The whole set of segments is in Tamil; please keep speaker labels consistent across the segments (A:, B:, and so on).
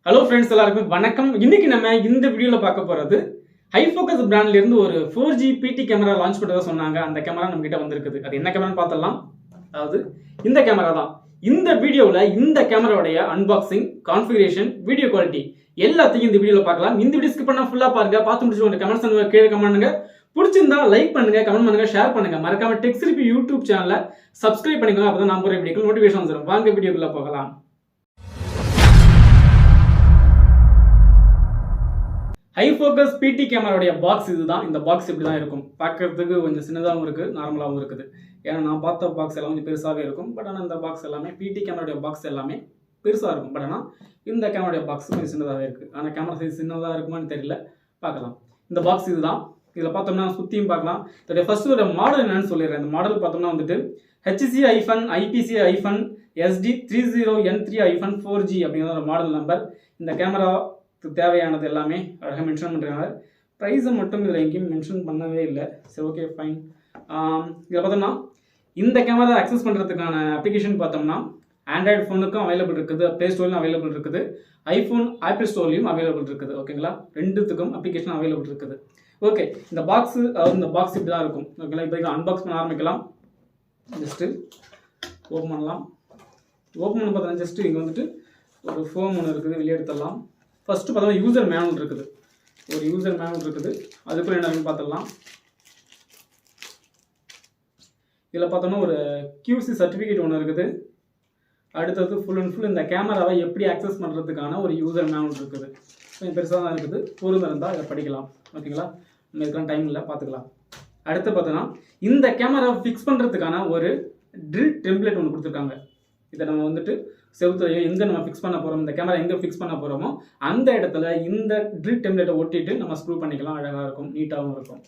A: ஹலோ ஃப்ரெண்ட்ஸ், எல்லாருக்கும் வணக்கம். இன்னைக்கு நம்ம இந்த வீடியோல பார்க்க போறது ஹைஃபோகஸ் பிராண்ட்ல இருந்து ஒரு 4G PT கேமரா லான்ச் பண்றதா சொன்னாங்க. அந்த கேமரா நம்ம கிட்ட வந்திருக்குது. அது என்ன கேமரான்னு பார்த்தலாம். அதாவது இந்த கேமரா தான். இந்த வீடியோல இந்த கேமராவுடைய அன்பாக்சிங், கான்ஃபிகரேஷன், வீடியோ குவாலிட்டி எல்லாத்தையும் இந்த வீடியோல பார்க்கலாம். இந்த வீடியோ ஸ்கிப் பண்ணா ஃபுல்லா பாருங்க. பார்த்து முடிச்சு உங்க கமெண்ட்ஸ் கீழே கமெண்ட் பண்ணுங்க. பிடிச்சிருந்தா லைக் பண்ணுங்க, கமெண்ட் பண்ணுங்க, ஷேர் பண்ணுங்க. மறக்காம டெக்ஸ்ரிபி யூடியூப் சேனலை சப்ஸ்கிரைப் பண்ணிக்கோங்க. அப்பதான் நான் போற வீடியோக்கு நோட்டிஃபிகேஷன் வந்துடும். வாங்க வீடியோக்குள்ள போகலாம். ஹைஃபோகஸ் PT கேமராவுடைய பாக்ஸ் இதுதான். இந்த பாக்ஸ் இப்படி தான் இருக்கும். பார்க்கறதுக்கு கொஞ்சம் சின்னதாகவும் இருக்குது, நார்மலாகவும் இருக்குது. ஏன்னா நான் பார்த்த பாக்ஸ் எல்லாம் கொஞ்சம் பெருசாகவே இருக்கும். பட் ஆனால் இந்த பாக்ஸ் எல்லாமே PT கேமராவுடைய பாக்ஸ் எல்லாமே பெருசாக இருக்கும். பட் ஆனால் இந்த கேமராவுடைய பாக்ஸ் கொஞ்சம் சின்னதாகவே இருக்குது. ஆனால் கேமரா சைஸ் சின்னதாக இருக்குமான்னு தெரியல, பார்க்கலாம். இந்த பாக்ஸ் இதுதான். இதில் பார்த்தோம்னா சுற்றியும் பார்க்கலாம். இதோடைய ஃபர்ஸ்ட் ஒரு மாடல் என்னன்னு சொல்லிடுறேன். இந்த மாடல் பார்த்தோம்னா வந்துட்டு HC-IPC-SD30N3-4G அப்படிங்கிற ஒரு மாடல் நம்பர். இந்த கேமரா தேவையானது எல்லாமே அழகாக மென்ஷன் பண்ணுறாங்க. ப்ரைஸை மட்டும் இதில் எங்கேயும் மென்ஷன் பண்ணவே இல்லை. சரி, ஓகே, ஃபைன். இதில் பார்த்தோம்னா இந்த கேமரா அக்சஸ் பண்ணுறதுக்கான அப்ளிகேஷன் பார்த்தோம்னா ஆண்ட்ராய்டு ஃபோனுக்கும் அவைலபிள் இருக்குது, ப்ளே ஸ்டோர்லையும் அவைலபிள் இருக்குது, ஐஃபோன் ஆப்பிள் ஸ்டோர்லையும் அவைலபிள் இருக்குது. ஓகேங்களா, ரெண்டுத்துக்கும் அப்ளிகேஷன் அவைலபிள் இருக்குது. ஓகே, இந்த பாக்ஸ் இப்படி தான் இருக்கும். ஓகேங்களா, இப்போ அன்பாக்ஸ் பண்ண ஆரம்பிக்கலாம். ஜஸ்ட்டு ஓப்பன் பண்ணலாம். ஓப்பன் பண்ண பார்த்தோன்னா ஜஸ்ட்டு இங்கே வந்துட்டு ஒரு ஃபோம் ஒன்று இருக்குது, வெளியே எடுத்துடலாம். ஃபஸ்ட்டு பார்த்தோம்னா யூசர் மேனுவல் இருக்குது. ஒரு யூசர் மேனுவல் இருக்குது. அதுக்குள்ள என்னன்னு பார்த்துடலாம். இதில் பார்த்தோம்னா ஒரு QC சர்டிஃபிகேட் ஒன்று இருக்குது. அடுத்தது ஃபுல் அண்ட் ஃபுல் இந்த கேமராவை எப்படி ஆக்சஸ் பண்ணுறதுக்கான ஒரு யூசர் மேனுவல் இருக்குது. கொஞ்சம் பெருசாக தான் இருக்குது. பொறுமை இருந்தால் இதை படிக்கலாம். ஓகேங்களா, நம்ம இதுக்கான டைம் இல்லை, பார்த்துக்கலாம். அடுத்து பார்த்தோன்னா இந்த கேமராவை ஃபிக்ஸ் பண்ணுறதுக்கான ஒரு ட்ரில் டெம்ப்ளேட் ஒன்று கொடுத்துருக்காங்க. இதை நம்ம வந்துட்டு செவுத்துலையோ எங்கே நம்ம ஃபிக்ஸ் பண்ண போகிறோம், இந்த கேமரா எங்கே ஃபிக்ஸ் பண்ண போகிறோமோ அந்த இடத்துல இந்த ட்ரில் டெம்ப்ளேட்டை ஒட்டிட்டு நம்ம ஸ்க்ரூ பண்ணிக்கலாம். அழகாக இருக்கும், நீட்டாகவும் இருக்கும்.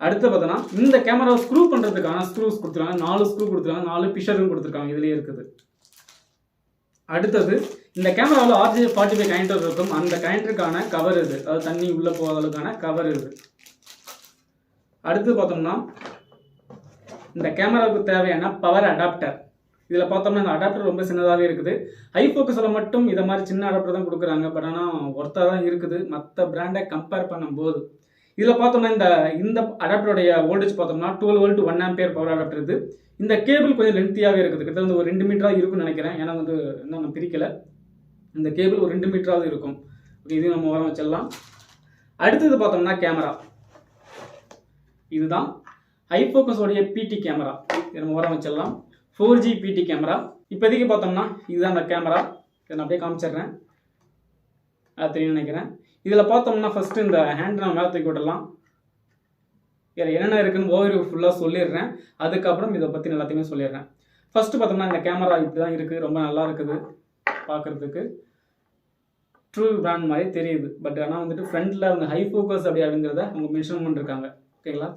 A: அடுத்து பார்த்தோன்னா இந்த கேமராவை ஸ்க்ரூ பண்ணுறதுக்கான ஸ்க்ரூஸ் கொடுத்துருக்காங்க. 4 ஸ்க்ரூ கொடுத்துருக்காங்க, 4 பிஷரும் கொடுத்துருக்காங்க. இதுலேயே இருக்குது. அடுத்தது இந்த கேமராவில் RJ45 கனெக்டர் இருக்கும். அந்த கனெக்டருக்கான கவர் இது, அதாவது தண்ணி உள்ளே போகிறதுக்கான கவர் இது. அடுத்து பார்த்தோம்னா இந்த கேமராவுக்கு தேவையான பவர் அடாப்டர். இதில் பார்த்தோம்னா இந்த அடாப்டர் ரொம்ப சின்னதாகவே இருக்குது. ஹைஃபோகஸில் மட்டும் இதை மாதிரி சின்ன அடாப்டர் தான் கொடுக்குறாங்க. பட் ஆனால் ஒர்த்தாக தான் இருக்குது மற்ற பிராண்டை கம்பேர் பண்ணும்போது. இதில் பார்த்தோம்னா இந்த அடாப்டருடைய வோல்டேஜ் பார்த்தோம்னா 12 வோல்ட் 1 ஆம்பியர் பவர் அடாப்டர் இது. இந்த கேபிள் கொஞ்சம் லென்த்தியாகவே இருக்குது. கிட்டத்தட்ட ஒரு 2 மீட்டராக இருக்குன்னு நினைக்கிறேன். ஏன்னா வந்து இன்னும் நான் பிரிக்கலை. இந்த கேபிள் ஒரு 2 மீட்டராவது இருக்கும். ஓகே, இதையும் நம்ம ஓரம் வச்சிடலாம். அடுத்தது பார்த்தோம்னா கேமரா இதுதான். ஹைஃபோகஸோடைய PT கேமரா. இதை நம்ம ஓரம் வச்சிடலாம். 4G PT camera. இப்போதைக்கு பார்த்தோம்னா இதுதான் அந்த கேமரா. இதை நான் அப்படியே காமிச்சிடுறேன். அது தெரியும் நினைக்கிறேன். இதில் பார்த்தோம்னா ஃபஸ்ட்டு இந்த ஹேண்ட் நம்ம மேலே தூக்கி விடலாம். வேறு என்னென்ன இருக்குன்னு ஓவர்வியூ ஃபுல்லாக சொல்லிடுறேன். அதுக்கப்புறம் இதை பற்றி எல்லாத்தையுமே சொல்லிடுறேன். ஃபஸ்ட்டு பார்த்தோம்னா இந்த கேமரா இப்படி தான் இருக்குது. ரொம்ப நல்லா இருக்குது பார்க்குறதுக்கு. ட்ரூ பிராண்ட் மாதிரி தெரியுது. பட் ஆனால் வந்துட்டு ஃப்ரண்ட்டில் அவங்க ஹைஃபோகஸ் அப்படி அப்படிங்கிறத அவங்க மென்ஷன் பண்ணிருக்காங்க. ஓகேங்களா,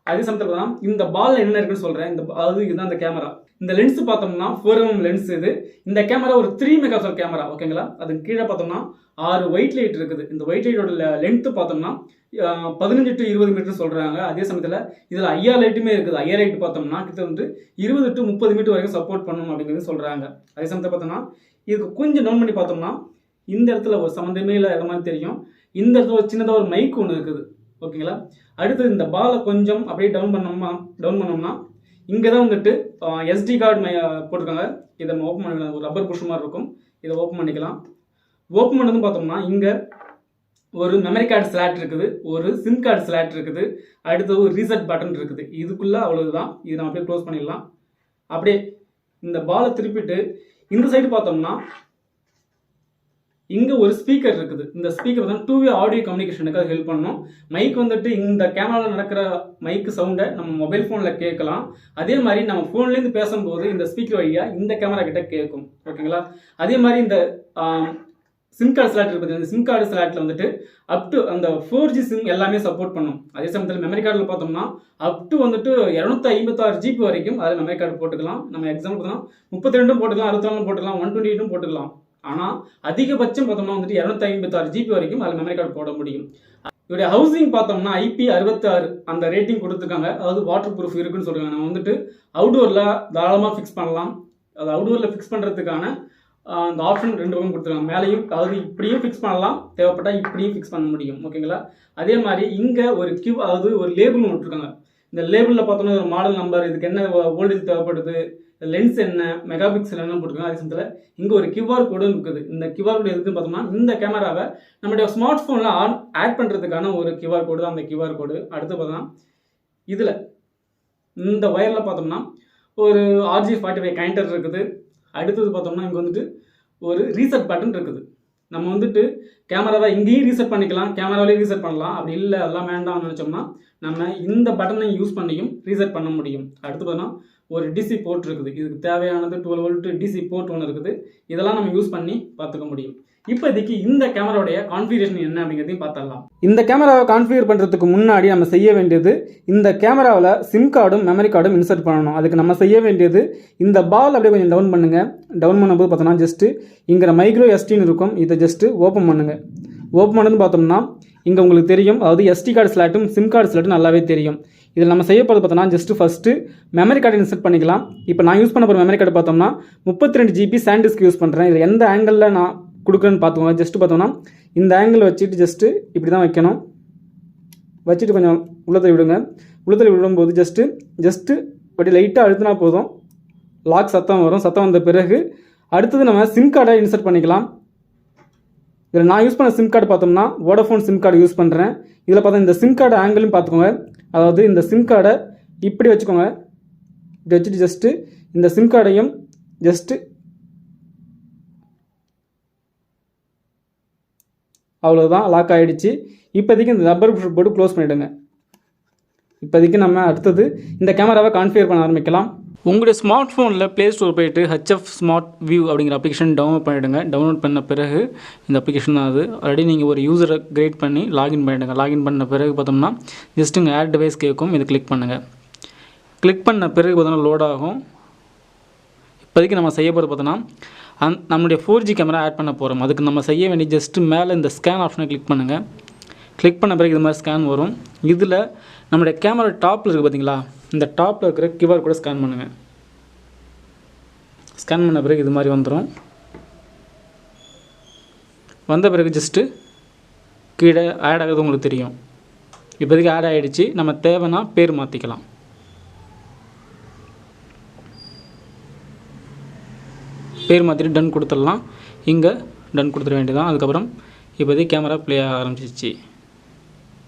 A: அதே சமயத்தில் தான் இந்த பால் என்ன இருக்குன்னு சொல்கிறேன். அதாவது இதுதான் இந்த கேமரா. இந்த லென்ஸ் பார்த்தோம்னா 4mm லென்ஸ் இது. இந்த கேமரா ஒரு 3 மெகாபிக்சல் கேமரா. ஓகேங்களா, அது கீழே பார்த்தோம்னா 6 ஒயிட் லைட் இருக்குது. இந்த ஒயிட் லைட்டோட லென்த்து பார்த்தோம்னா 15 to 20 மீட்டர் சொல்கிறாங்க. அதே சமயத்தில் இதில் IR லைட்டுமே இருக்குது. IR லைட் பார்த்தோம்னா கிட்ட வந்து 20 to 30 மீட்டர் வரைக்கும் சப்போர்ட் பண்ணணும் அப்படிங்கிறது சொல்கிறாங்க. அதே சமயத்தில் பார்த்தோம்னா இதுக்கு கொஞ்சம் டவுன் பண்ணி பார்த்தோம்னா இந்த இடத்துல ஒரு சம்மந்தமே இல்லை இடம் மாதிரி தெரியும். இந்த இடத்துல ஒரு சின்னதாக ஒரு மைக் ஒன்று இருக்குது. ஓகேங்களா, அடுத்து இந்த பாலை கொஞ்சம் அப்படியே டவுன் பண்ணோம்னா இங்கே தான் வந்துட்டு SD கார்டு போட்டிருக்காங்க. இதை நம்ம ஓப்பன் பண்ணிக்கலாம். ஒரு ரப்பர் புஷ் மாதிரி இருக்கும். இதை ஓப்பன் பண்ணிக்கலாம். ஓப்பன் பண்ணதும் பார்த்தோம்னா இங்கே ஒரு மெமரி கார்டு ஸ்லாட் இருக்குது, ஒரு சிம் கார்டு ஸ்லாட் இருக்குது, அடுத்தது ஒரு ரீசெட் பட்டன் இருக்குது. இதுக்குள்ளே அவ்வளவுதான். இதை நம்ம அப்படியே க்ளோஸ் பண்ணிடலாம். அப்படியே இந்த பாலை திருப்பிட்டு இந்த சைடு பார்த்தோம்னா இங்கே ஒரு ஸ்பீக்கர் இருக்குது. இந்த ஸ்பீக்கர் தான் 2-வே ஆடியோ கம்யூனிகேஷனுக்கு ஹெல்ப் பண்ணணும். மைக் வந்துட்டு இந்த கேமராவில் நடக்கிற மைக்கு சவுண்டை நம்ம மொபைல் ஃபோனில் கேட்கலாம். அதே மாதிரி நம்ம ஃபோன்லேருந்து பேசும்போது இந்த ஸ்பீக்கர் வழியாக இந்த கேமரா கிட்ட கேட்கும். ஓகேங்களா, அதே மாதிரி இந்த சிம் கார்டு ஸ்லாட் இருக்குது. இந்த சிம் கார்டு ஸ்லாட்டில் வந்துட்டு அப் டு அந்த 4G சிம் எல்லாமே சப்போர்ட் பண்ணும். அதே சமயத்தில் மெமரி கார்டில் பார்த்தோம்னா அப் டு வந்துட்டு 256 GB வரைக்கும் அதில் மெமரி கார்டு போட்டுக்கலாம். நம்ம எக்ஸாம்பிள் பார்த்தோம்னா 32 போட்டுக்கலாம், 64 போட்டுக்கலாம், 128 போட்டுக்கலாம். ஆனால் அதிகபட்சம் பார்த்தோம்னா வந்துட்டு 256 GB வரைக்கும் அதில் மெமரி கார்டு போட முடியும். இதோடைய ஹவுசிங் பார்த்தோம்னா IP66 அந்த ரேட்டிங் கொடுத்துருக்காங்க. அதாவது வாட்டர் ப்ரூஃப் இருக்குன்னு சொல்கிறாங்க. நம்ம வந்துட்டு அவுடோரில் தாராளமாக ஃபிக்ஸ் பண்ணலாம். அது அவுடோரில் ஃபிக்ஸ் பண்ணுறதுக்கான அந்த ஆப்ஷன் 2 பக்கம் கொடுத்துருக்காங்க. மேலேயும் அதாவது இப்படியும் ஃபிக்ஸ் பண்ணலாம், தேவைப்பட்டால் இப்படியும் ஃபிக்ஸ் பண்ண முடியும். ஓகேங்களா? அதே மாதிரி இங்கே ஒரு அதாவது ஒரு லேபிள் ஒன்று இருக்காங்க. இந்த லேபிளில் பார்த்தோன்னா ஒரு மாடல் நம்பர், இதுக்கு என்ன வோல்டேஜ் தேவைப்படுது, லென்ஸ் என்ன, மெகா பிக்சல் என்ன போட்டுருக்காங்க. அதே சமயத்தில் இங்கே ஒரு QR கோடு இருக்குது. இந்த QR கோடு எதுக்குன்னு பார்த்தோம்னா இந்த கேமராவை நம்மளுடைய ஸ்மார்ட் ஃபோனில் ஆட் பண்ணுறதுக்கான ஒரு QR கோடு தான் அந்த QR கோடு. அடுத்து பார்த்தோம்னா இதில் இந்த ஒயரில் பார்த்தோம்னா ஒரு RG45 கனெக்டர் இருக்குது. அடுத்தது பார்த்தோம்னா இங்கே வந்துட்டு ஒரு ரீசெட் பட்டன் இருக்குது. நம்ம வந்துட்டு கேமராவை இங்கேயும் ரீசெட் பண்ணிக்கலாம், கேமராவிலேயும் ரீசெட் பண்ணலாம். அப்படி இல்லை எல்லாம் வேண்டாம்னு நினச்சோம்னா நம்ம இந்த பட்டனை யூஸ் பண்ணியும் ரீசெட் பண்ண முடியும். அடுத்து பார்த்தோம்னா ஒரு டிசி போர்ட் இருக்குது. இதுக்கு தேவையானது 12 வோல்ட் டிசி போர்ட் ஒன்று இருக்குது. இதெல்லாம் நம்ம யூஸ் பண்ணி பார்த்துக்க முடியும். இப்போதைக்கு இந்த கேமராவுடைய கான்ஃபிகரேஷன் என்ன அப்படிங்கிறதையும் பார்த்துடலாம். இந்த கேமராவை கான்ஃபிகர் பண்ணுறதுக்கு முன்னாடி நம்ம செய்ய வேண்டியது இந்த கேமராவில் சிம் கார்டும் மெமரி கார்டும் இன்சர்ட் பண்ணணும். அதுக்கு நம்ம செய்ய வேண்டியது இந்த பால் அப்படியே கொஞ்சம் டவுன் பண்ணுங்கள். டவுன் பண்ணும்போது பார்த்தோம்னா ஜஸ்ட்டு இங்கே மைக்ரோ எஸ்டின்னு இருக்கும். இதை ஜஸ்ட்டு ஓப்பன் பண்ணுங்கள். ஓப்பன் பண்ணதுன்னு பார்த்தோம்னா இங்கே உங்களுக்கு தெரியும், அதாவது எஸ்டி கார்டு ஸ்லாட்டும் சிம் கார்டு ஸ்லாட்டும் நல்லாவே தெரியும். இதில் நம்ம செய்ய போகிறது பார்த்தோம்னா just first memory card insert பண்ணிக்கலாம். இப்போ நான் யூஸ் பண்ண போகிற மெமரி கார்டு பார்த்தோம்னா 32 GB சாண்டிஸ்க் யூஸ் பண்ணுறேன். இதில் எந்த ஆங்கிளில் நான் கொடுக்குறேன்னு பார்த்துக்கோங்க. ஜஸ்ட்டு பார்த்தோம்னா இந்த ஆங்கிள் வச்சுட்டு ஜஸ்ட்டு இப்படி தான் வைக்கணும். வச்சுட்டு கொஞ்சம் உள்ளத்தில் விடுங்க. உள்ளத்தில் விடும்போது ஜஸ்ட்டு அப்படி லைட்டாக அழுத்தினா போதும், லாக் சத்தம் வரும். சத்தம் வந்த பிறகு அடுத்தது நம்ம சிம் கார்டை இன்சர்ட் பண்ணிக்கலாம். இதில் நான் யூஸ் பண்ண சிம் கார்டு பார்த்தோம்னா வோடஃபோன் சிம் கார்டு யூஸ் பண்ணுறேன். இதில் பார்த்தா இந்த சிம் கார்டு ஆங்கிளும் பார்த்துக்கோங்க. அதாவது இந்த சிம் கார்டை இப்படி வச்சுக்கோங்க. இப்படி வச்சுட்டு ஜஸ்ட்டு இந்த சிம் கார்டையும் ஜஸ்ட்டு அவ்வளோதான், லாக் ஆகிடுச்சு. இப்போதைக்கு இந்த ரப்பர் போட்டு க்ளோஸ் பண்ணிவிடுங்க. இப்போதைக்கு நம்ம அடுத்தது இந்த கேமராவை கான்ஃபிகர் பண்ண ஆரம்பிக்கலாம். உங்களுடைய ஸ்மார்ட் ஃபோனில் ப்ளே ஸ்டோர் போய்ட்டு HF ஸ்மார்ட் வியூ அப்படிங்கிற அப்ளிகேஷன் டவுன்லோட் பண்ணிவிடுங்க. டவுன்லோட் பண்ண பிறகு இந்த அப்ளிகேஷன் தான் அது. ஆல்ரெடி நீங்கள் ஒரு யூஸரை கிரியேட் பண்ணி லாகின் பண்ணிவிடுங்க. லாகின் பண்ண பிறகு பார்த்தோம்னா ஜஸ்ட் இங்கே ஆட் டிவைஸ் கேட்கும். இதை கிளிக் பண்ணுங்கள். கிளிக் பண்ண பிறகு பார்த்தோம்னா லோட் ஆகும். இப்போதைக்கு நம்ம செய்ய போகிறது பார்த்தோன்னா நம்மளுடைய 4G கேமரா ஆட் பண்ண போகிறோம். அதுக்கு நம்ம செய்ய வேண்டிய ஜஸ்ட்டு மேலே இந்த ஸ்கேன் ஆப்ஷனை கிளிக் பண்ணுங்கள். கிளிக் பண்ண பிறகு இது மாதிரி ஸ்கேன் வரும். இதில் நம்மளுடைய கேமரா டாப்பில் இருக்குது பார்த்தீங்களா, இந்த டாப்பில் இருக்கிற QR கூட ஸ்கேன் பண்ணுங்கள். ஸ்கேன் பண்ண பிறகு இது மாதிரி வந்துடும். வந்த பிறகு ஜஸ்ட்டு கீழே ஆட் ஆகிறது உங்களுக்கு தெரியும். இப்போதைக்கு ஆட் ஆகிடுச்சு. நம்ம தேவைன்னா பேர் மாற்றிக்கலாம். பேர் மாற்றிட்டு டன் கொடுத்துடலாம். இங்கே டன் கொடுத்துட வேண்டியதான். அதுக்கப்புறம் இப்போதைக்கு கேமரா ப்ளே ஆக ஆரம்பிச்சிச்சு.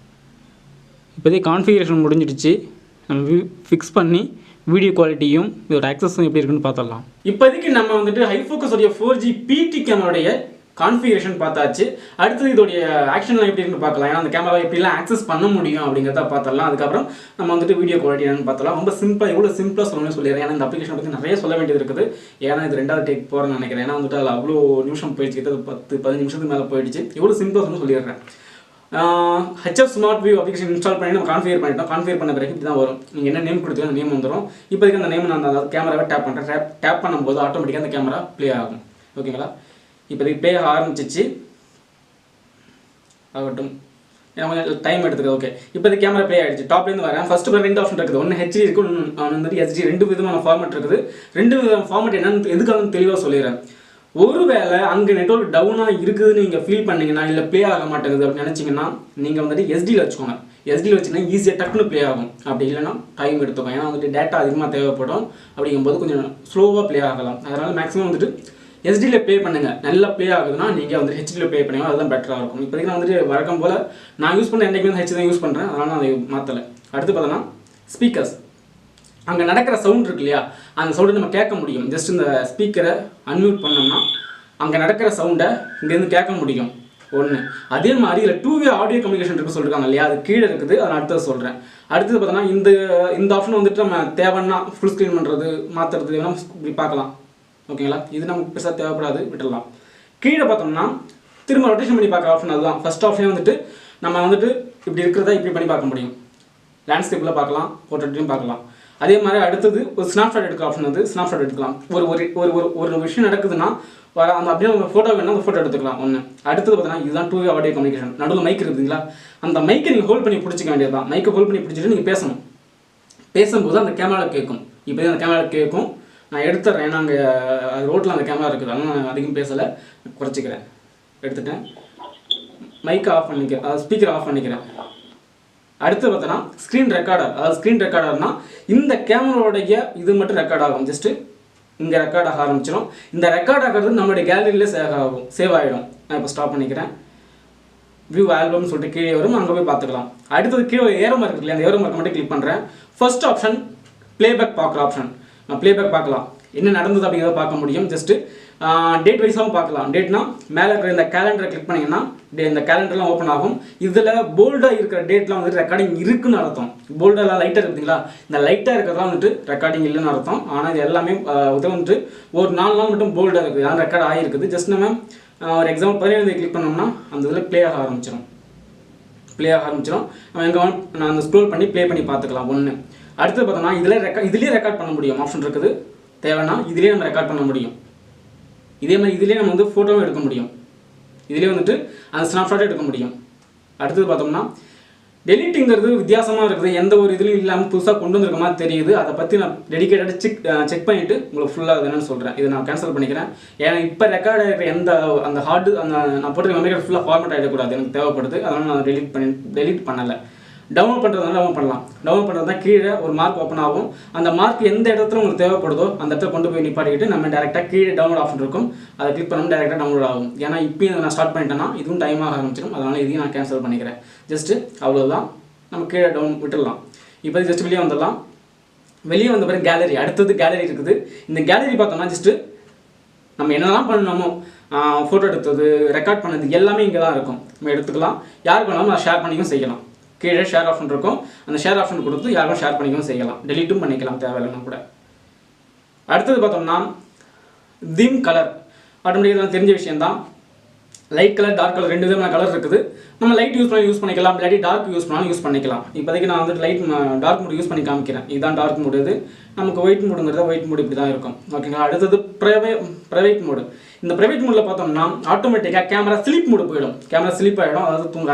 A: இப்போதைக்கு கான்ஃபிகரேஷன் முடிஞ்சிடுச்சு. நம்ம ஃபிக்ஸ் பண்ணி வீடியோ குவாலிட்டியும் இதோட ஆக்சஸும் எப்படி இருக்குன்னு பார்த்துடலாம். இப்போதைக்கு நம்ம வந்துட்டு ஹைஃபோக்கஸோடைய 4G PT கேமராவுடைய கான்ஃபிகரேஷன் பார்த்தாச்சு. அடுத்தது இதோடைய ஆக்ஷன்லாம் எப்படி இருக்குன்னு பார்க்கலாம். ஏன்னா அந்த கேமரா எப்படிலாம் ஆக்சஸ் பண்ண முடியும் அப்படிங்கிறத பார்த்துடலாம். அதுக்கப்புறம் நம்ம வந்துட்டு வீடியோ குவாலிட்டி என்னன்னு பார்த்தலாம். ரொம்ப சிம்பிளாக எவ்வளோ சிம்பிளாக சொல்லணும்னு சொல்லிடுறேன். ஏன்னா இந்த அப்ளிகேஷன் பற்றி நிறைய சொல்ல வேண்டியது இருக்குது. ஏன்னா இது 2வது டேக் போகிறேன்னு நினைக்கிறேன். ஏன்னா வந்துட்டு அதில் அவ்வளோ நிமிஷம் போயிடுச்சு, 10-15 நிமிஷத்துக்கு மேலே போயிடுச்சு. எவ்வளோ சிம்பிளாக சொல்லணும்னு சொல்லிடுறேன். HF smart view application install பண்ணி நம்ம கான்ஃபிகர் பண்ணிட்டோம். கான்ஃபிகர் பண்ண பிறகு இப்படி தான் வரும். நீங்கள் என்ன நேம் கொடுத்தீங்க அந்த நேம் வந்துடும். இப்போதைக்கு அந்த நேம் நான் அந்த கேமராவை டேப் பண்ணுறேன். டேப் பண்ணும்போது ஆட்டோமேட்டிக்காக அந்த கேமரா ப்ளே ஆகும். ஓகேங்களா? இப்போதைக்கு ப்ளே ஆரம்பிச்சிச்சு. ஆகட்டும், கொஞ்சம் டைம் எடுத்துக்குது. ஓகே, இப்போதைக்கு கேமரா ப்ளே ஆகிடுச்சு. டாப்லேருந்து வரேன். ஃபஸ்ட்டு 2 ஆப்ஷன் இருக்குது. ஒன்று HD இருக்குது, ஒன்று வந்துட்டு SD. 2 விதமான ஃபார்மேட் இருக்குது. 2 விதமான ஃபார்மேட் என்னன்னு எதுக்காக தெளிவாக சொல்லிடுறேன். ஒருவேளை அங்கே நெட்வொர்க் டவுனாக இருக்குதுன்னு நீங்கள் ஃபீல் பண்ணிங்கன்னா, இல்லை ப்ளே ஆக மாட்டேங்குது அப்படின்னு நினச்சிங்கன்னா நீங்கள் வந்துட்டு SDயில் வச்சுக்கோங்க. SDயில் வச்சுன்னா ஈஸியாக டக்குன்னு ப்ளே ஆகும். அப்படி இல்லைன்னா டைம் எடுத்துக்கும். ஏன்னா வந்துட்டு டேட்டா அதிகமாக தேவைப்படும். அப்படிங்கும்போது கொஞ்சம் ஸ்லோவாக ப்ளே ஆகலாம். அதனால் மேக்ஸிமம் வந்துட்டு SDயில் ப்ளே பண்ணுங்கள். நல்லா ப்ளே ஆகுதுன்னா நீங்கள் வந்து HDயில் ப்ளே பண்ணுங்கள். அதுதான் பெட்டராக இருக்கும். இப்போதைக்கு நான் வந்துட்டு வழக்கம் போல் நான் யூஸ் பண்ண என்றைக்குமே HD தான் யூஸ் பண்ணுறேன். அதனால் நான் அதை மாற்றலை. அடுத்து பார்த்தோன்னா ஸ்பீக்கர்ஸ். அங்கே நடக்கிற சவுண்ட் இருக்கு இல்லையா, அந்த சவுண்டை நம்ம கேட்க முடியும். ஜஸ்ட் இந்த ஸ்பீக்கரை அன்மியூட் பண்ணோம்னா அங்கே நடக்கிற சவுண்டை இங்கேருந்து கேட்க முடியும். ஒன்று. அதே மாதிரி இதில் 2-வே ஆடியோ கம்யூனிகேஷன் இருக்குது சொல்லியிருக்காங்க இல்லையா, அது கீழே இருக்குது. அதை அடுத்தது சொல்கிறேன். அடுத்தது பார்த்தோன்னா இந்த ஆப்ஷன் வந்துட்டு நம்ம தேவைன்னா ஃபுல் ஸ்க்ரீன் பண்ணுறது, மாற்றுறது வேணால் இப்படி பார்க்கலாம். ஓகேங்களா? இது நமக்கு பெருசாக தேவைப்படாது, விட்டுடலாம். கீழே பார்த்தோம்னா திரும்ப ரொட்டேஷன் பண்ணி பார்க்குற ஆப்ஷன் அதுதான். ஃபஸ்ட் ஆப்ஷன் வந்துட்டு நம்ம வந்துட்டு இப்படி இருக்கிறதா இப்படி பண்ணி பார்க்க முடியும். லேண்ட்ஸ்கேப்பில் பார்க்கலாம், போர்ட்ரேட்லையும் பார்க்கலாம். அதே மாதிரி அடுத்தது ஒரு ஸ்னாப்ஷாட் எடுக்கிற ஆப்ஷன் வந்து ஸ்னாப்ஷாட் எடுக்கலாம். ஒரு விஷயம் நடக்குதுன்னா அந்த அப்படியே ஒரு ஃபோட்டோ வேணால் அந்த ஃபோட்டோ எடுத்துக்கலாம். ஒன்று. அடுத்தது பார்த்தீங்கன்னா இதுதான் 2-வே ஆடியோ கம்யூனிகேஷன். நடுவில் மைக் இருக்குதுங்களா, அந்த மைக்கை நீங்கள் ஹோல்ட் பண்ணி பிடிச்சிக்க வேண்டியது தான். மைக்கை ஹோல்ட் பண்ணி பிடிச்சிட்டு நீங்கள் பேசணும். பேசும்போது அந்த கேமரா கேட்கும். இப்போ அந்த கேமரா கேட்கும். நான் எடுத்துறேன், ஏன்னா அங்கே ரோட்டில் அந்த கேமரா இருக்குது, அதனால் நான் அதிகம் பேசலை, குறைச்சிக்கிறேன். எடுத்துட்டேன். மைக்கை ஆஃப் பண்ணிக்கிறேன், அதாவது ஸ்பீக்கர் ஆஃப் பண்ணிக்கிறேன். அடுத்து பார்த்தோன்னா ஸ்க்ரீன் ரெக்கார்டர். அதாவது ஸ்க்ரீன் ரெக்கார்டர்னா இந்த கேமராவோடைய இது மட்டும் ரெக்கார்ட் ஆகும். ஜஸ்ட்டு இங்கே ரெக்கார்ட் ஆக ஆரம்பிச்சிடும். இந்த ரெக்கார்ட் ஆகிறது நம்மளுடைய கேலரியிலே சேவ் ஆகிடும். நான் இப்போ ஸ்டாப் பண்ணிக்கிறேன். வியூ ஆல்பம்னு சொல்லிட்டு கீழே வரும், அங்கே போய் பார்த்துக்கலாம். அடுத்தது கீழே ஏரோ மார்க் இல்லையா, அந்த ஏரோ மார்க் மட்டும் கிளிக் பண்ணுறேன். ஃபர்ஸ்ட் ஆப்ஷன் ப்ளேபேக் பார்க்குற ஆப்ஷன். ப்ளேபேக் பார்க்கலாம், என்ன நடந்தது அப்படிங்கிறத பார்க்க முடியும். ஜஸ்ட்டு டேட் வைஸாகவும் பார்க்கலாம். டேட்னா மேலே இருக்கிற இந்த கேலண்டரை கிளிக் பண்ணிங்கன்னா இந்த கேலண்டர்லாம் ஓப்பன் ஆகும். இதில் போல்டாக இருக்கிற டேட்லாம் வந்துட்டு ரெக்கார்டிங் இருக்குன்னு அர்த்தம். போல்டெல்லாம் லைட்டாக இருக்குதுங்களா, இந்த லைட்டாக இருக்கிறதெல்லாம் வந்துட்டு ரெக்கார்டிங் இல்லைன்னு அர்த்தம். ஆனால் இது எல்லாமே இது வந்துட்டு ஒரு 4 நாள் மட்டும் போல்டாக இருக்குது, அதான் ரெக்கார்ட் ஆகிருக்குது. ஜஸ்ட் நம்ம ஒரு எக்ஸாம்பிள் 17 கிளிக் பண்ணோம்னா அந்த இதில் ப்ளே ஆக ஆரம்பிச்சிடும். நம்ம எங்கே நான் அந்த ஸ்க்ரோல் பண்ணி ப்ளே பண்ணி பார்த்துக்கலாம். ஒன்று. அடுத்து பார்த்தோம்னா இதுலேயே ரெக்கார்ட் பண்ண முடியும் ஆப்ஷன் இருக்குது. தேவைன்னா இதுலேயே நம்ம ரெக்கார்ட் பண்ண முடியும். இதே மாதிரி இதுலேயே நம்ம வந்து ஃபோட்டோவும் எடுக்க முடியும். இதுலேயே வந்துட்டு அந்த ஸ்னாப்ஷாட்டும் எடுக்க முடியும். அடுத்தது பார்த்தோம்னா டெலிட்டிங்கிறது வித்தியாசமாக இருக்குது, எந்த ஒரு இதுலையும் இல்லாமல் புதுசாக கொண்டு வந்திருக்க மாதிரி தெரியுது. அதை பற்றி நான் டெடிக்கேட்டடாக செக் பண்ணிவிட்டு உங்களுக்கு ஃபுல்லாக அது என்னன்னு சொல்கிறேன். இதை நான் கேன்சல் பண்ணிக்கிறேன். ஏன்னா இப்போ ரெக்கார்ட் ஆகிற அந்த ஹார்டு நான் போட்டு மெமரி கார்டு ஃபுல்லாக ஃபார்மேட் ஆகிடக்கூடாது, எனக்கு தேவைப்படுது. அதனால் நான் டெலிட் பண்ணலை. டவுன்லோட் பண்ணுறதுனால டவுன்லோட் பண்ணலாம். டவுன்லோட் பண்ணுறது தான் கீழே ஒரு மார்க் ஓப்பன் ஆகும். அந்த மார்க் எந்த இடத்துல உங்களுக்கு தேவைப்படுதோ அந்த இடத்துல கொண்டு போய் நிப்பாட்டிக்கிட்டு நம்ம டேரெக்டாக கீழே டவுன்லோட் ஆப்ஷன் இருக்கும், அதை கிளிக் பண்ணணும், டேரெக்டாக டவுன்லோட் ஆகும். ஏன்னா இப்போயும் நான் ஸ்டார்ட் பண்ணிட்டேன்னா இதுவும் டைம் ஆக ஆரம்பிச்சிடும். அதனால் இதையும் நான் கேன்சல் பண்ணிக்கிறேன். ஜஸ்ட்டு அவ்வளோதான், நம்ம கீழே டவுன் விட்டுடலாம். இப்போ ஜஸ்ட் வெளியே வந்துடலாம். வெளியே வந்த பிறகு கேலரி, அடுத்தது கேலரி இருக்குது. இந்த கேலரி பார்த்தோம்னா ஜஸ்ட்டு நம்ம என்னெல்லாம் பண்ணணுமோ, ஃபோட்டோ எடுத்தது, ரெக்கார்ட் பண்ணது எல்லாமே இங்கே தான் இருக்கும். நம்ம எடுத்துக்கலாம். யாருக்கு வேணாலும் நான் ஷேர் பண்ணிக்கும் செய்யலாம். கீழே ஷேர் ஆப்ஷன் இருக்கும், அந்த ஷேர் ஆப்ஷன் கொடுத்து யாரும் ஷேர் பண்ணிக்கவும் செய்யலாம், டெலிட்டும் பண்ணிக்கலாம் தேவையில்லைன்னா கூட. அடுத்தது பார்த்தோம்னா தீம் கலர். ஆட்டோமேட்டிக்காக தெரிஞ்ச விஷயம்தான். லைட் கலர், டார்க் கலர் 2 விதமான கலர் இருக்குது. நம்ம லைட் யூஸ் பண்ணிக்கலாம், இல்லாட்டி டார்க் யூஸ் பண்ணிக்கலாம். இப்போதைக்கு நான் வந்துட்டு டார்க் மூட் யூஸ் பண்ணி காமிக்கிறேன். இதுதான் டார்க் மூடு. இது நமக்கு ஒயிட் மூடுங்கிறத ஒயிட் மூடு இப்படி தான் இருக்கும். ஓகேங்களா. அடுத்தது ப்ரைவேட் மூடு. இந்த ப்ரைவேட் மூடில் பார்த்தோம்னா ஆட்டோமேட்டிக்காக கேமரா ஸ்லிப் மூடு போயிடும். கேமரா ஸ்லிப் ஆகிடும், அதாவது தூங்க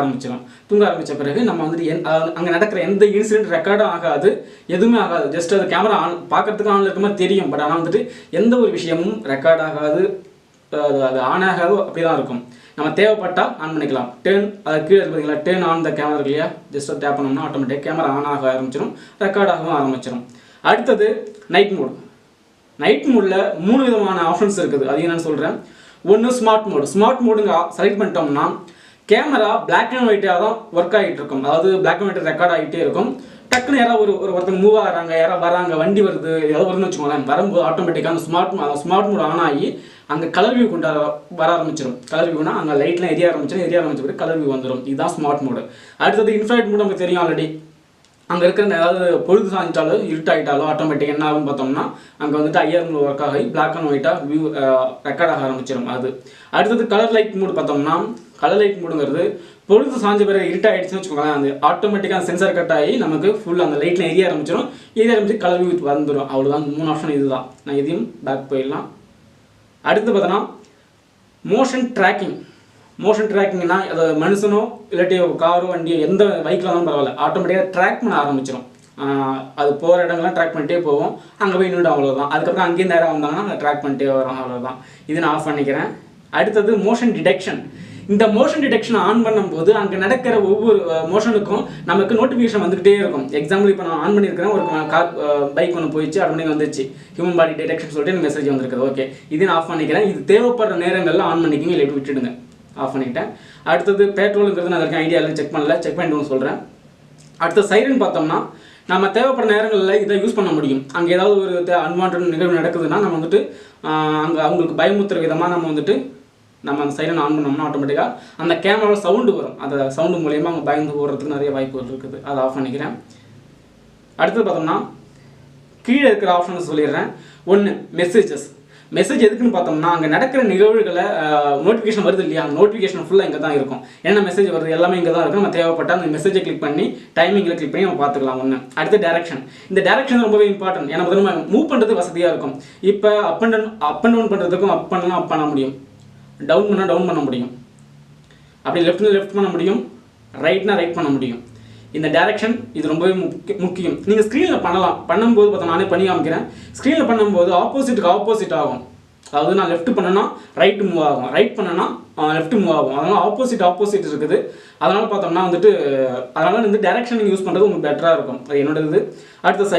A: ஆரம்பித்த பிறகு நம்ம வந்துட்டு அங்கே நடக்கிற எந்த இன்சிடென்ட் ரெக்கார்டும் ஆகாது, எதுவுமே ஆகாது. ஜஸ்ட் அது கேமரா பார்க்கறதுக்கு ஆன் இருக்க மாதிரி தெரியும். பட் ஆனால் வந்துட்டு எந்த ஒரு விஷயமும் ரெக்கார்ட் ஆகாது, அது ஆன் ஆகாது, அப்படி தான் இருக்கும். நம்ம தேவைப்பட்டால் ஆன் பண்ணிக்கலாம். அது கீழே பார்த்தீங்களா, டேர்ன் ஆன் த கேமரா இல்லையா, ஜஸ்ட் டேப் பண்ணோம்னா ஆட்டோமேட்டிக் கேமரா ஆன் ஆக ஆரம்பிச்சிடும், ரெக்கார்ட் ஆகவும் ஆரம்பிச்சிடும். அடுத்தது நைட் மோடில் 3 விதமான ஆப்ஷன்ஸ் இருக்குது. அது என்னன்னு சொல்கிறேன். ஒன்று ஸ்மார்ட் மோடுங்க செலக்ட் பண்ணிட்டோம்னா கேமரா பிளாக் அண்ட் ஒயிட்டாக தான் ஒர்க் ஆகிட்டு இருக்கும். அதாவது பிளாக் அண்ட் ஒயிட் ரெக்கார்ட் ஆகிட்டே இருக்கும். டக்குன்னு யாராவது ஒருத்தங்க மூவ் ஆகிறாங்க, யாராவது வராங்க, வண்டி வருது, ஏதாவது வருதுன்னு வச்சுக்கோங்களேன், வரும்போது ஆட்டோமேட்டிக்காக அந்த ஸ்மார்ட் மோட் ஆன் ஆகி அங்கே கலர் வியூ வர ஆரம்பிச்சிடும். கலர் வியூனா அங்கே லைட்லாம் எரிய ஆரம்பிச்ச பிறகு கலர் வியூ வந்துடும். இதுதான் ஸ்மார்ட் மோடு. அடுத்தது இன்ஃப்ராரெட் மோடு நமக்கு தெரியும் ஆல்ரெடி. அங்கே இருக்கிற ஏதாவது பொழுது சாஞ்சிட்டாலோ இருட்டாயிட்டாலோ ஆட்டோமேட்டிக்காக என்ன ஆகும் பார்த்தோம்னா அங்கே வந்துட்டு ஐஆர் மோட் ஒர்க் ஆகி பிளாக் அண்ட் ஒயிட்டாக வியூ ரெக்கார்ட் ஆக ஆரம்பிச்சிடும். அது அடுத்தது கலர் லைட் மோடு பார்த்தோம்னா, கலர் லைட் மோடுங்கிறது பொழுது சாஞ்ச பிறகு இருட்டாயிடுச்சுன்னு வச்சுக்கோங்களேன், அந்த ஆட்டோமேட்டிக்காக சென்சார் கட் ஆகி நமக்கு ஃபுல் அந்த லைட்டில் எரிய ஆரம்பிச்சு கலர் வியூ வந்துடும். அவ்வளோதான். 3 ஆப்ஷன் இதுதான். நான் இதையும் பேக் போயிடலாம். அடுத்து பார்த்தோன்னா மோஷன் ட்ராக்கிங்னா அது மனுஷனோ இல்லாட்டி காரோ வண்டியோ எந்த பைக்கில் இருந்தாலும் பரவாயில்ல, ஆட்டோமேட்டிக்காக ட்ராக் பண்ண ஆரம்பிச்சிடும். அது போகிற இடங்கள்லாம் ட்ராக் பண்ணிட்டே போவோம். அங்கே போய் நின்று அவ்வளோதான். அதுக்கப்புறம் அங்கேயும் நேரம் வந்தாங்கன்னா அங்கே ட்ராக் பண்ணிட்டே வரோம். அவ்வளோதான். இது நான் ஆஃப் பண்ணிக்கிறேன். அடுத்தது மோஷன் டிடெக்ஷன். இந்த மோஷன் டிடெக்ஷன் ஆன் பண்ணும்போது அங்கே நடக்கிற ஒவ்வொரு மோஷனுக்கும் நமக்கு நோட்டிஃபிகேஷன் வந்துகிட்டே இருக்கும். எக்ஸாம்பிள் இப்போ நான் ஆன் பண்ணியிருக்கிறேன், ஒரு பைக் ஒன்று போயிடுச்சு, ஆட்டோமேட்டிக் வந்துச்சு, ஹியூமன் பாடி டிடெக்ஷன் சொல்லிட்டு எனக்கு மெசேஜ் வந்திருக்குது. ஓகே, இது நான் ஆஃப் பண்ணிக்கிறேன். இது தேவைப்படுற நேரங்கள்லாம் ஆன் பண்ணிக்கிங்க, இல்லை விட்டுடுங்க. ஆஃப் பண்ணிட்டேன். அடுத்தது பெட்ரோலுங்கிறது நான் அதுக்கு ஐடியாவில் செக் பண்ணிட்டு சொல்கிறேன். அடுத்த சைரன் பார்த்தோம்னா நம்ம தேவைப்படுற நேரங்களில் இதை யூஸ் பண்ண முடியும். அங்கே ஏதாவது ஒரு அன்வான்ட் நிகழ்வு நடக்குதுன்னா நம்ம வந்துட்டு அங்கே அவங்களுக்கு பயமுத்துற விதமாக நம்ம அந்த சைரன் ஆன் பண்ணோம்னா ஆட்டோமேட்டிக்காக அந்த கேமராவில் சவுண்டு வரும். அந்த சவுண்டு மூலயமா அவங்க பயந்து போடுறதுக்கு நிறைய வாய்ப்புகள் இருக்குது. அதை ஆஃப் பண்ணிக்கிறேன். அடுத்தது பார்த்தோம்னா கீழே இருக்கிற ஆப்ஷன் சொல்லிடுறேன். ஒன்று மெசேஜ் எதுக்குன்னு பார்த்தோம்னா அங்கே நடக்கிற நிகழ்வுகளை நோட்டிஃபிகேஷன் வருது இல்லையா, அந்த நோட்டிஃபிகேஷன் ஃபுல்லாக இங்கே தான் இருக்கும். என்ன மெசேஜ் வருது எல்லாமே இங்கே தான் இருக்கும். நம்ம தேவைப்பட்டால் அந்த மெசேஜை கிளிக் பண்ணி டைமிங்கில் கிளிக் பண்ணி நம்ம பார்த்துக்கலாம். ஒன்று. அடுத்து டேரக்ஷன். இந்த டேரக்ஷன் ரொம்பவே இம்பார்ட்டன்ட். ஏன்னா நம்ம மூவ் பண்ணுறது வசதியாக இருக்கும். இப்போ அப் அண்ட் டவுன் பண்ணுறதுக்கும் அப் பண்ண முடியும், டவுன் பண்ண முடியும், அப்படி லெஃப்ட்னா லெஃப்ட் பண்ண முடியும், ரைட்னா ரைட் பண்ண முடியும். இந்த டைரக்ஷன் இது ரொம்பவே முக்கியம். நீங்கள் ஸ்க்ரீனில் பண்ணலாம், பண்ணும்போது பார்த்தா நானே பண்ணி காமிக்கிறேன். ஸ்க்ரீனில் பண்ணும்போது ஆப்போசிட்டுக்கு ஆப்போசிட் ஆகும். அதாவது நான் லெஃப்ட் பண்ணேன்னா ரைட்டு மூவ் ஆகும், ரைட் பண்ணேன்னா லெஃப்ட் மூவ் ஆகும். அதனால் ஆப்போசிட் இருக்குது. அதனால் பார்த்தோம்னா வந்துட்டு அதனால் வந்து டைரக்ஷன் நீங்கள் யூஸ் பண்ணுறது உங்களுக்கு பெட்டராக இருக்கும். அது என்னோட இது. அடுத்த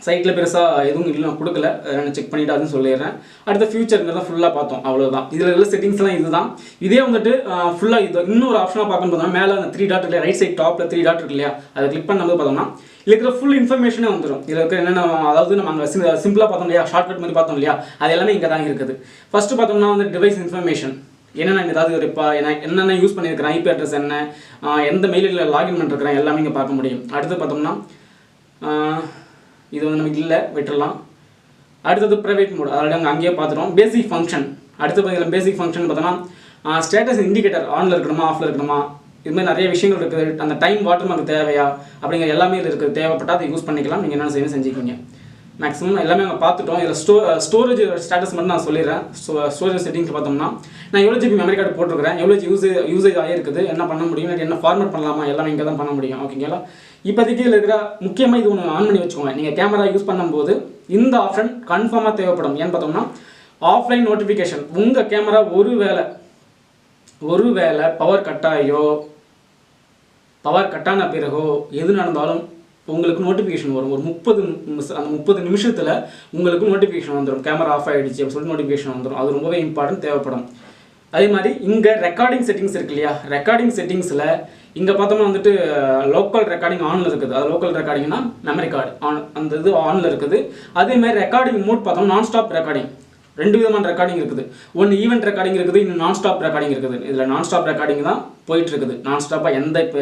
A: சைட்டில் பெருசாக எதுவும் இல்லை, நான் கொடுக்கல, நான் செக் பண்ணிவிட்டு அதுன்னு சொல்லிடுறேன். அடுத்த ஃபியூச்சருங்கிறத ஃபுல்லாக பார்த்தோம், அவ்வளோதான். இதில் உள்ள செட்டிங்ஸ்லாம் இதுதான். இதே வந்துட்டு ஃபுல்லாக இது இன்னொரு ஆப்ஷனாக பார்க்கணும் பார்த்தோம்னா மேலே அந்த 3 டாட் இல்லையா, ரைட் சைட் டாப்பில் 3 டாட் இருக்கு இல்லையா, அதை கிளிக் பண்ணும்போது பார்த்தோம்னா இதில் இருக்கிற ஃபுல் இன்ஃபர்மேஷனே வந்துடும். இதில் இருக்கிற என்னென்ன, அதாவது நம்ம அங்கே சிம்பிளாக பார்த்தோம் இல்லையா, ஷார்ட்கட் மாதிரி பார்த்தோம் இல்லையா, அது எல்லாமே இங்கே தான் இருக்குது. ஃபஸ்ட்டு பார்த்தோம்னா வந்து டிவைஸ் இன்ஃபர்மேஷன், என்னென்ன ஏதாவது ஒரு இப்போ என்னென்ன யூஸ் பண்ணியிருக்கிறேன், ஐபி அட்ரஸ் என்ன, எந்த மெயிலில் லாகின் பண்ணிருக்கிறேன் எல்லாமே இங்கே பார்க்க முடியும். அடுத்து பார்த்தோம்னா இது வந்து நமக்கு இல்லை, விட்டுடலாம். அடுத்தது ப்ரைவேட் மோட், அதாவது அங்கேயே பார்த்துட்டோம். பேசிக் ஃபங்க்ஷன், அடுத்து பார்த்தீங்கன்னா பேசிக் ஃபங்க்ஷன் பார்த்தோம்னா ஸ்டேட்டஸ் இண்டிகேட்டர் ஆனில் இருக்கணுமா ஆஃபில் இருக்கணுமா, இது மாதிரி நிறைய விஷயங்கள் இருக்குது. அந்த டைம் வாட்டர் மார்க் தேவையா அப்படிங்கிற எல்லாமே இது இருக்குது. தேவைப்பட்டால் அதை யூஸ் பண்ணிக்கலாம். நீங்கள் என்ன செய்யணும் செஞ்சுக்கிங்க. மேக்ஸிமம் எல்லாமே நாங்கள் பார்த்துட்டோம். இதில் ஸ்டோரேஜ் ஸ்டேட்டஸ் மட்டும் நான் சொல்லிடுறேன். ஸ்டோரேஜ் செட்டிங்ஸ் பார்த்தோம்னா நான் எவ்வளோ ஜிபி மெமரி கார்டு போட்டிருக்கிறேன், எவ்வளோ யூசேஜ் ஆகிருக்குது, என்ன பண்ண முடியும், என்ன ஃபார்மேட் பண்ணலாமா, எல்லாமே இங்கே தான் பண்ண முடியும். ஓகேங்களா. இப்போதைக்கு இதில் இருக்கிற முக்கியமாக இது ஒன்று ஆன் பண்ணி வச்சுக்கோங்க. நீங்கள் கேமரா யூஸ் பண்ணும்போது இந்த ஆப்ஷன் கன்ஃபார்மாக தேவைப்படும். ஏன்னு பார்த்தோம்னா ஆஃப்லைன் நோட்டிஃபிகேஷன், உங்கள் கேமரா ஒருவேளை பவர் கட்டான பிறகோ எது நடந்தாலும் உங்களுக்கு நோட்டிஃபிகேஷன் வரும். ஒரு 30 நிமிஷத்தில் உங்களுக்கு நோட்டிஃபிகேஷன் வந்துடும், கேமரா ஆஃப் ஆகிடுச்சு அப்படின்னு சொல்லிட்டு நோட்டிஃபிகேஷன் வந்துடும். அது ரொம்பவே இம்பார்ட்டன்ட், தேவைப்படும். அதே மாதிரி இங்கே ரெக்கார்டிங் செட்டிங்ஸ் இருக்கு இல்லையா, ரெக்கார்டிங் செட்டிங்ஸில் இங்கே பார்த்தோம்னா வந்துட்டு லோக்கல் ரெக்கார்டிங் ஆனில் இருக்குது. அது லோக்கல் ரெக்கார்டிங்னா மெமரி கார்டு அந்த இது ஆனில் இருக்குது. அதேமாதிரி ரெக்கார்டிங் மோட் பார்த்தோம்னா நான் ஸ்டாப் ரெக்கார்டிங், 2 விதமான ரெக்கார்டிங் இருக்குது. ஒன்று ஈவெண்ட் ரெக்கார்டிங் இருக்குது, இன்னும் நான் ஸ்டாப் ரெக்கார்டிங் இருக்குது. இதில் நான் ஸ்டாப் ரெக்கார்டிங் தான் போயிட்டு இருக்குது. நான் ஸ்டாப்பாக இப்போ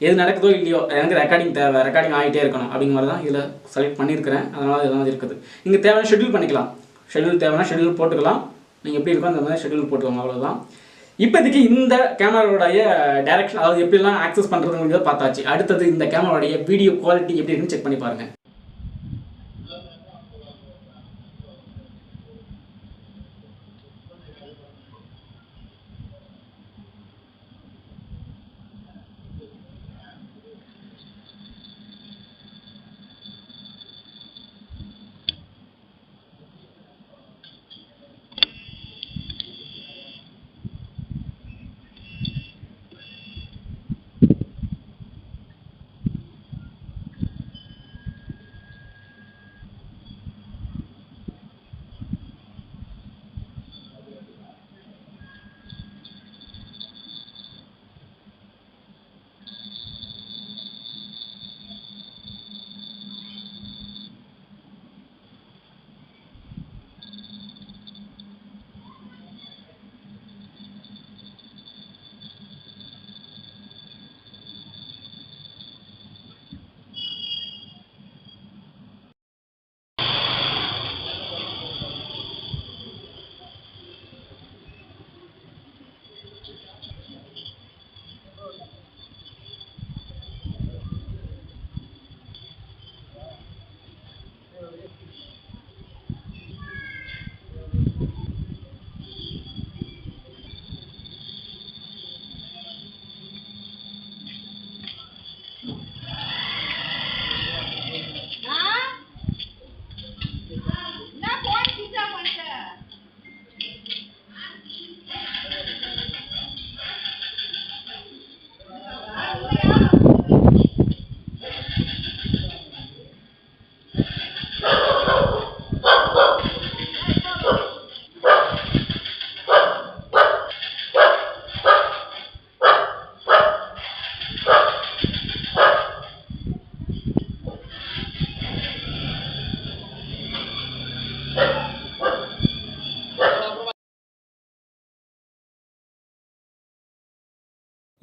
A: எது நடக்குதோ இல்லையோ எனக்கு ரெக்கார்டிங் தேவை, ரெக்கார்டிங் ஆகிட்டே இருக்கணும் அப்படிங்கிற மாதிரி தான் இதில் செலக்ட் பண்ணியிருக்கிறேன். அதனால் இதெல்லாம் இருக்குது. நீங்கள் தேவையான ஷெட்யூல் பண்ணிக்கலாம். ஷெட்யூல் தேவைன்னா ஷெட்யூல் போட்டுக்கலாம். நீங்கள் எப்படி இருக்கோ அந்த மாதிரி ஷெட்யூல் போட்டுக்கோங்க, அவ்வளோதான். இப்போதைக்கு இந்த கேமராவோடைய டைரக்ஷன், அதாவது எப்படிலாம் ஆக்சஸ் பண்ணுறதுங்கிறத பார்த்தாச்சு. அடுத்தது இந்த கேமராவுடைய வீடியோ குவாலிட்டி எப்படி இருக்குன்னு செக் பண்ணி பாருங்கள்.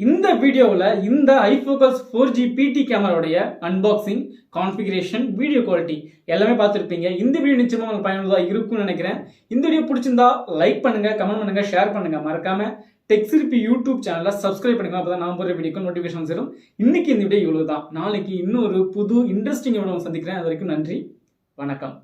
A: இந்த வீடியோவில் இந்த ஹைஃபோகஸ் 4G PT கேமராவுடைய அன்பாக்சிங், கான்ஃபிகரேஷன், வீடியோ குவாலிட்டி எல்லாமே பார்த்துருப்பீங்க. இந்த வீடியோ நிச்சயமாக உங்களுக்கு பயனுள்ளதாக இருக்கும்னு நினைக்கிறேன். இந்த வீடியோ பிடிச்சிருந்தா லைக் பண்ணுங்க, கமெண்ட் பண்ணுங்க, ஷேர் பண்ணுங்க. மறக்காம டெக்சிருப்பி யூடியூப் சேனலை சப்ஸ்கிரைப் பண்ணுங்க. அப்போ தான் நான் போகிற வீடியோக்கு நோட்டிஃபிகேஷன் வரும். இன்னைக்கு இந்த வீடியோ இவ்வளோ தான். நாளைக்கு இன்னொரு புது இன்ட்ரெஸ்டிங் வீடியோ சந்திக்கிறேன். அது வரைக்கும் நன்றி, வணக்கம்.